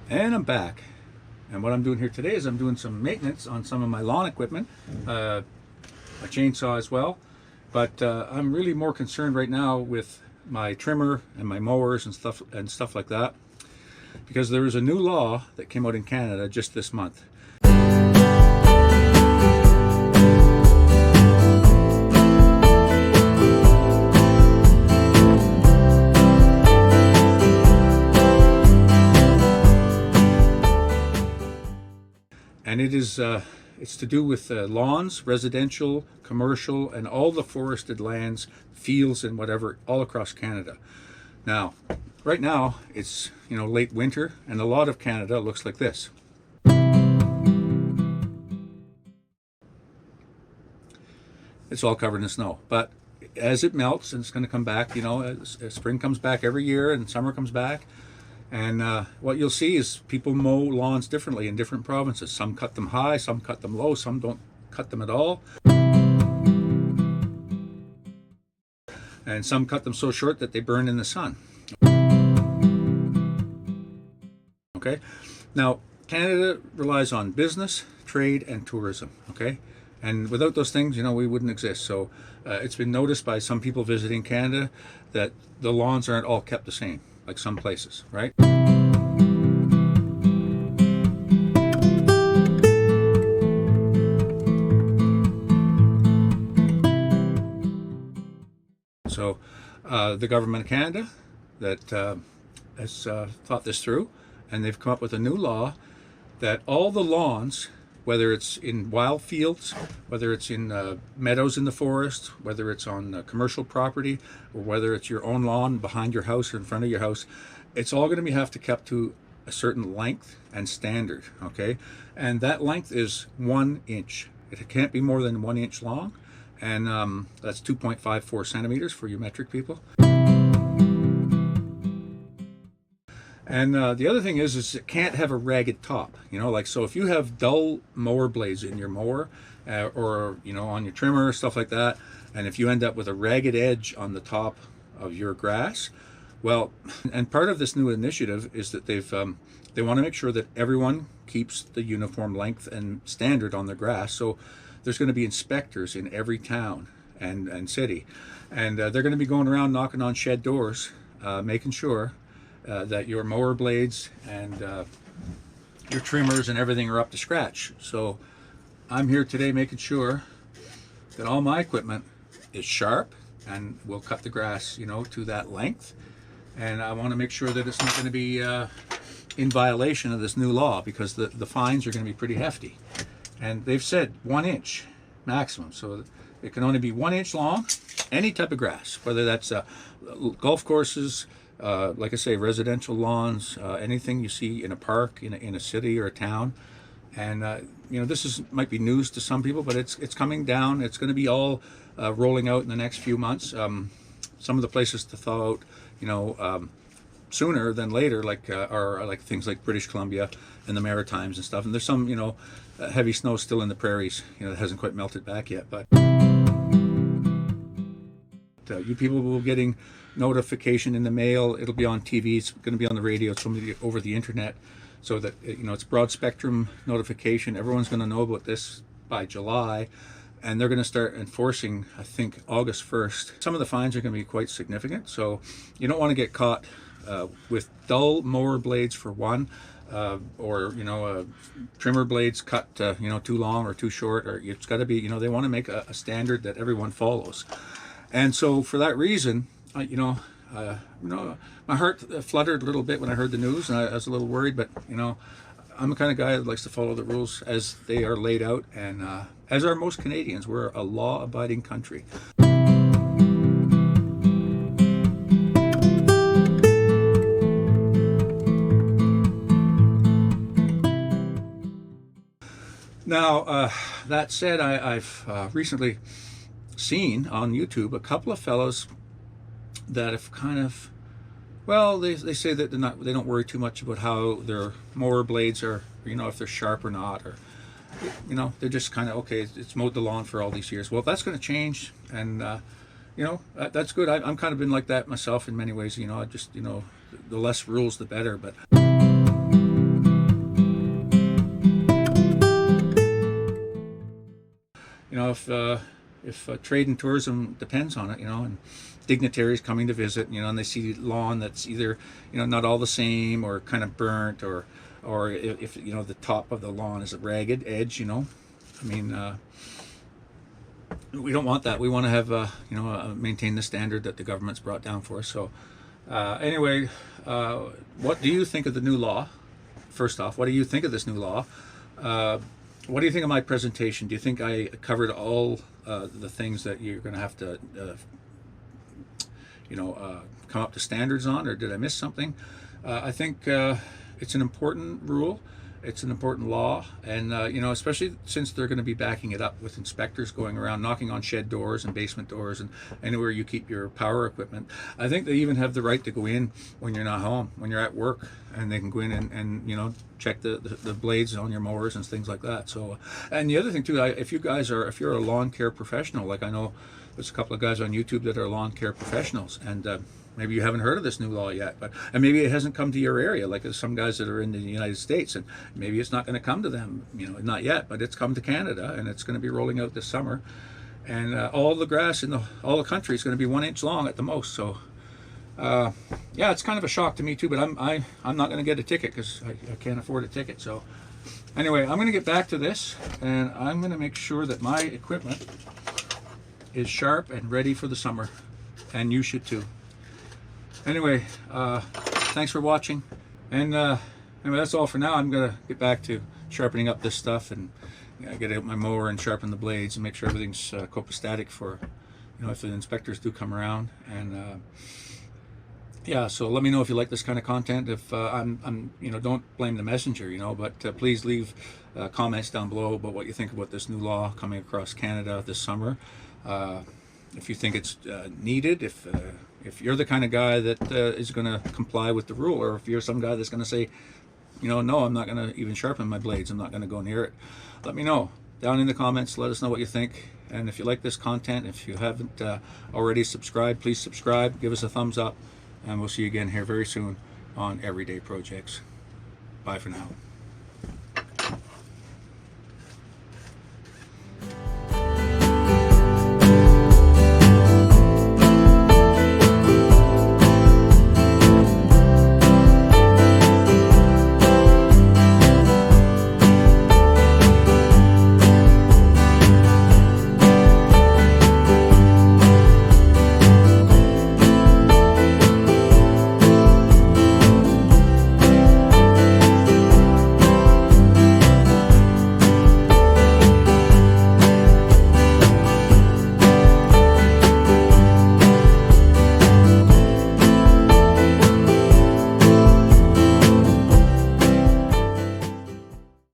And I'm back. And what I'm doing here today is I'm doing some maintenance on some of my lawn equipment, a chainsaw as well. But I'm really more concerned right now with my trimmer and my mowers and stuff like that, because there is a new law that came out in Canada just this month. And it's to do with lawns, residential, commercial, and all the forested lands, fields, and whatever, all across Canada. Now, right now, it's late winter, and a lot of Canada looks like this. It's all covered in snow. But as it melts, and it's going to come back, as spring comes back every year, and summer comes back. And what you'll see is people mow lawns differently in different provinces. Some cut them high, some cut them low, some don't cut them at all. And some cut them so short that they burn in the sun. Okay? Now, Canada relies on business, trade, and tourism. Okay? And without those things, we wouldn't exist. So it's been noticed by some people visiting Canada that the lawns aren't all kept the same, like some places, right? So the government of Canada that has thought this through, and they've come up with a new law that all the lawns, whether it's in wild fields, whether it's in meadows in the forest, whether it's on commercial property, or whether it's your own lawn behind your house or in front of your house, it's all going to have to kept to a certain length and standard, okay? And that length is 1 inch. It can't be more than 1 inch long, and that's 2.54 centimeters for you metric people. And the other thing is it can't have a ragged top. So if you have dull mower blades in your mower or on your trimmer, stuff like that, and if you end up with a ragged edge on the top of your grass, well, and part of this new initiative is that they want to make sure that everyone keeps the uniform length and standard on their grass. So there's going to be inspectors in every town and city, and they're going to be going around knocking on shed doors, making sure that your mower blades and your trimmers and everything are up to scratch. So I'm here today making sure that all my equipment is sharp and will cut the grass, to that length. And I want to make sure that it's not going to be in violation of this new law, because the fines are going to be pretty hefty. And they've said 1 inch maximum. So it can only be 1 inch long, any type of grass, whether that's golf courses, like I say, residential lawns, anything you see in a park, in a city or a town. And this might be news to some people, but it's coming down. It's going to be all rolling out in the next few months. Some of the places to thaw out, sooner than later, are like things like British Columbia and the Maritimes and stuff. And there's some, heavy snow still in the prairies, that hasn't quite melted back yet. But you people will be getting notification in the mail. It'll be on TV. It's going to be on the radio. It's going to be over the internet, so that it's broad spectrum notification. Everyone's going to know about this by July, and they're going to start enforcing, I think, August 1st. Some of the fines are going to be quite significant, so you don't want to get caught with dull mower blades for one, or trimmer blades cut too long or too short, or it's got to be, they want to make a standard that everyone follows. And so for that reason, my heart fluttered a little bit when I heard the news, and I was a little worried. But I'm the kind of guy that likes to follow the rules as they are laid out, and as are most Canadians. We're a law-abiding country. Now, that said, I've recently seen on YouTube a couple of fellows that have kind of, well, they say that they don't worry too much about how their mower blades are, if they're sharp or not, or they're just kind of, okay, it's mowed the lawn for all these years. Well, that's going to change, and that's good. I'm kind of been like that myself in many ways. I just, the less rules the better. But if trade and tourism depends on it, and dignitaries coming to visit, and they see lawn that's either, not all the same or kind of burnt, or if the top of the lawn is a ragged edge, I mean, we don't want that. We want to have, maintain the standard that the government's brought down for us. So anyway, what do you think of the new law? First off, what do you think of this new law? What do you think of my presentation? Do you think I covered all the things that you're going to have to, come up to standards on, or did I miss something? I think it's an important rule. It's an important law, and especially since they're going to be backing it up with inspectors going around knocking on shed doors and basement doors and anywhere you keep your power equipment. I think they even have the right to go in when you're not home, when you're at work, and they can go in and check the blades on your mowers and things like that. So, and the other thing too, if you're a lawn care professional, like I know there's a couple of guys on YouTube that are lawn care professionals, and maybe you haven't heard of this new law yet, and maybe it hasn't come to your area, like there's some guys that are in the United States, and maybe it's not going to come to them, not yet, but it's come to Canada, and it's going to be rolling out this summer, and all the grass in all the country is going to be 1 inch long at the most. So yeah, it's kind of a shock to me too, but I'm not going to get a ticket because I can't afford a ticket. So anyway, I'm going to get back to this, and I'm going to make sure that my equipment is sharp and ready for the summer, and you should too. Anyway, thanks for watching, and anyway, that's all for now. I'm gonna get back to sharpening up this stuff, and get out my mower and sharpen the blades and make sure everything's copacetic for, if the inspectors do come around. And yeah, so let me know if you like this kind of content. If I'm don't blame the messenger, but please leave comments down below about what you think about this new law coming across Canada this summer. If you think it's needed, if you're the kind of guy that is going to comply with the rule, or if you're some guy that's going to say, no, I'm not going to even sharpen my blades, I'm not going to go near it, let me know down in the comments. Let us know what you think. And if you like this content, if you haven't already subscribed, please subscribe, give us a thumbs up, and we'll see you again here very soon on Everyday Projects. Bye for now.